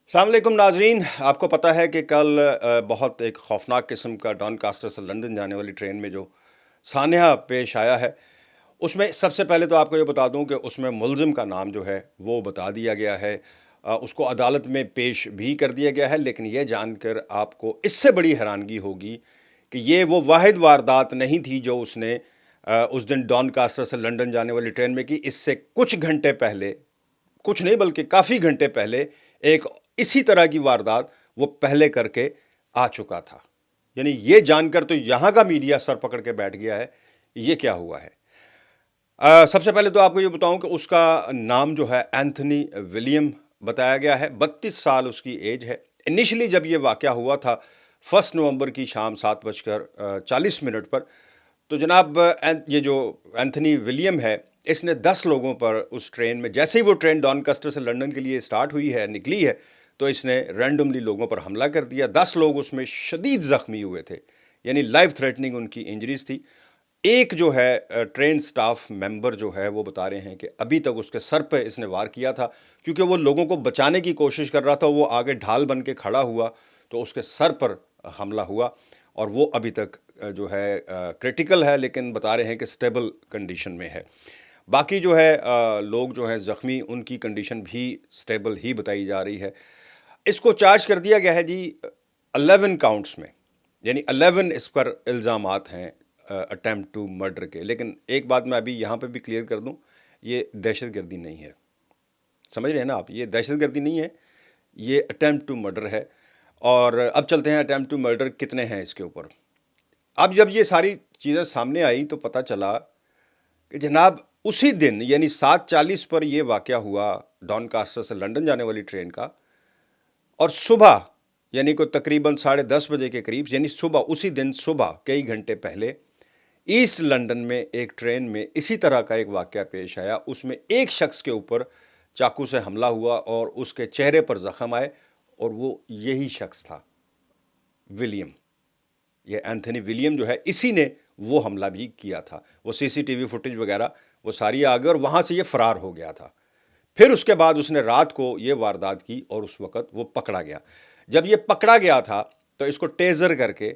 अस्सलाम वालेकुम नाजरीन। आपको पता है कि कल बहुत एक खौफनाक किस्म का डॉनकास्टर से लंदन जाने वाली ट्रेन में जो सान्या पेश आया है, उसमें सबसे पहले तो आपको ये बता दूं कि उसमें मुलजिम का नाम जो है वो बता दिया गया है। उसको अदालत में पेश भी कर दिया गया है, लेकिन यह जानकर आपको इससे बड़ी हैरानगी होगी कि ये वो वाहिद वारदात नहीं थी जो उसने उस दिन डॉनकास्टर से लंदन जाने वाली ट्रेन में की। इससे कुछ घंटे पहले, कुछ नहीं बल्कि काफ़ी घंटे पहले, एक इसी तरह की वारदात वो पहले करके आ चुका था। यानी ये जानकर तो यहाँ का मीडिया सर पकड़ के बैठ गया है, ये क्या हुआ है। सबसे पहले तो आपको ये बताऊं कि उसका नाम जो है एंथनी विलियम बताया गया है। 32 साल उसकी एज है। इनिशियली जब ये वाक़या हुआ था 1 नवंबर की शाम 7:40 पर, तो जनाब ये जो एंथनी विलियम है, इसने 10 लोगों पर उस ट्रेन में, जैसे ही वो ट्रेन डॉनकास्टर से लंदन के लिए स्टार्ट हुई है, निकली है, तो इसने रैंडमली लोगों पर हमला कर दिया। 10 लोग उसमें शदीद ज़ख्मी हुए थे, यानी लाइफ थ्रेटनिंग उनकी इंजरीज थी। एक जो है ट्रेन स्टाफ मेंबर जो है वो बता रहे हैं कि अभी तक उसके सर पे इसने वार किया था, क्योंकि वो लोगों को बचाने की कोशिश कर रहा था। वो आगे ढाल बन के खड़ा हुआ तो उसके सर पर हमला हुआ, और वो अभी तक जो है क्रिटिकल है, लेकिन बता रहे हैं कि स्टेबल कंडीशन में है। बाकी जो है लोग जो हैं ज़ख्मी, उनकी कंडीशन भी स्टेबल ही बताई जा रही है। इसको चार्ज कर दिया गया है जी 11 काउंट्स में, यानी 11 इस पर इल्ज़ामात हैं अटेम्प्ट टू मर्डर के। लेकिन एक बात मैं अभी यहाँ पे भी क्लियर कर दूँ, ये दहशतगर्दी नहीं है। समझ रहे हैं ना आप, ये दहशतगर्दी नहीं है, ये अटेम्प्ट टू मर्डर है। और अब चलते हैं अटेम्प्ट टू मर्डर कितने हैं इसके ऊपर। अब जब ये सारी चीज़ें सामने आई तो पता चला कि जनाब उसी दिन यानी 7:40 पर यह वाक़या हुआ डॉनकास्टर से लंदन जाने वाली ट्रेन का, और सुबह यानी को तकरीबन 10:30 बजे के करीब, यानी सुबह उसी दिन सुबह कई घंटे पहले ईस्ट लंदन में एक ट्रेन में इसी तरह का एक वाक़या पेश आया। उसमें एक शख्स के ऊपर चाकू से हमला हुआ और उसके चेहरे पर ज़ख्म आए, और वो यही शख्स था, विलियम। ये एंथनी विलियम जो है, इसी ने वो हमला भी किया था। वो सीसीटीवी फुटेज वगैरह वो सारी आ गई, और वहाँ से ये फ़रार हो गया था। फिर उसके बाद उसने रात को ये वारदात की, और उस वक़्त वो पकड़ा गया। जब ये पकड़ा गया था तो इसको टेज़र करके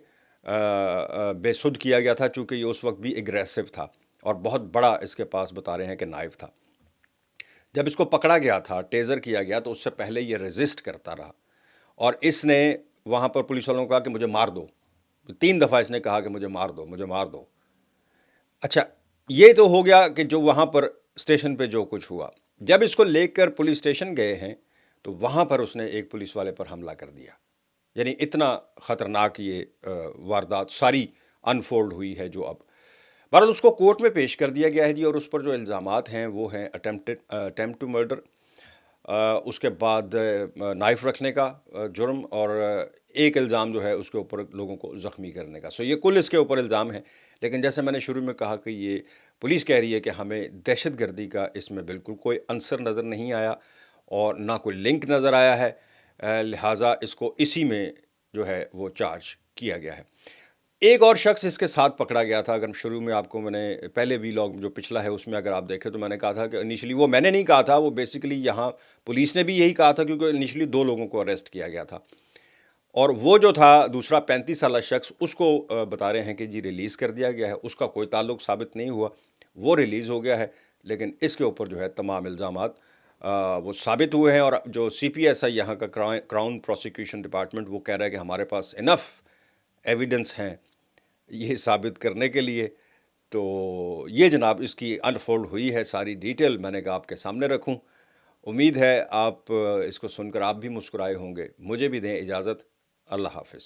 बेसुध किया गया था, चूँकि ये उस वक्त भी एग्रेसिव था, और बहुत बड़ा इसके पास बता रहे हैं कि नाइफ था। जब इसको पकड़ा गया था, टेज़र किया गया, तो उससे पहले ये रेजिस्ट करता रहा, और इसने वहाँ पर पुलिस वालों को कहा कि मुझे मार दो। 3 दफ़ा इसने कहा कि मुझे मार दो, मुझे मार दो। अच्छा, ये तो हो गया कि जो वहाँ पर स्टेशन पे जो कुछ हुआ। जब इसको लेकर पुलिस स्टेशन गए हैं तो वहाँ पर उसने एक पुलिस वाले पर हमला कर दिया। यानी इतना ख़तरनाक ये वारदात सारी अनफोल्ड हुई है जो अब बहरहाल उसको कोर्ट में पेश कर दिया गया है जी। और उस पर जो इल्ज़ामात हैं वो हैं अटेम्प्ट टू मर्डर, उसके बाद नाइफ़ रखने का जुर्म, और एक इल्ज़ाम जो है उसके ऊपर लोगों को ज़ख्मी करने का। सो ये कुल इसके ऊपर इल्ज़ाम है। लेकिन जैसे मैंने शुरू में कहा कि ये पुलिस कह रही है कि हमें दहशतगर्दी का इसमें बिल्कुल कोई अंसर नज़र नहीं आया, और ना कोई लिंक नज़र आया है, लिहाजा इसको इसी में जो है वो चार्ज किया गया है। एक और शख्स इसके साथ पकड़ा गया था। अगर शुरू में आपको मैंने पहले वीलॉग जो पिछला है उसमें अगर आप देखें तो मैंने कहा था कि इनिशियली, वो मैंने नहीं कहा था, वो बेसिकली यहाँ पुलिस ने भी यही कहा था, क्योंकि इनिशियली 2 लोगों को अरेस्ट किया गया था। और वो जो था दूसरा 35 साल शख्स, उसको बता रहे हैं कि जी रिलीज़ कर दिया गया है, उसका कोई ताल्लुक साबित नहीं हुआ, वो रिलीज़ हो गया है। लेकिन इसके ऊपर जो है तमाम इल्ज़ामात वो साबित हुए हैं, और जो CPSI यहाँ का क्राउन प्रोसिक्यूशन डिपार्टमेंट, वो कह रहा है कि हमारे पास इनफ एविडेंस हैं ये साबित करने के लिए। तो ये जनाब इसकी अनफोल्ड हुई है सारी डिटेल, मैंने कहा आपके सामने रखूं। उम्मीद है आप इसको सुनकर आप भी मुस्कुराए होंगे। मुझे भी दें इजाज़त। अल्लाह हाफ़िज़।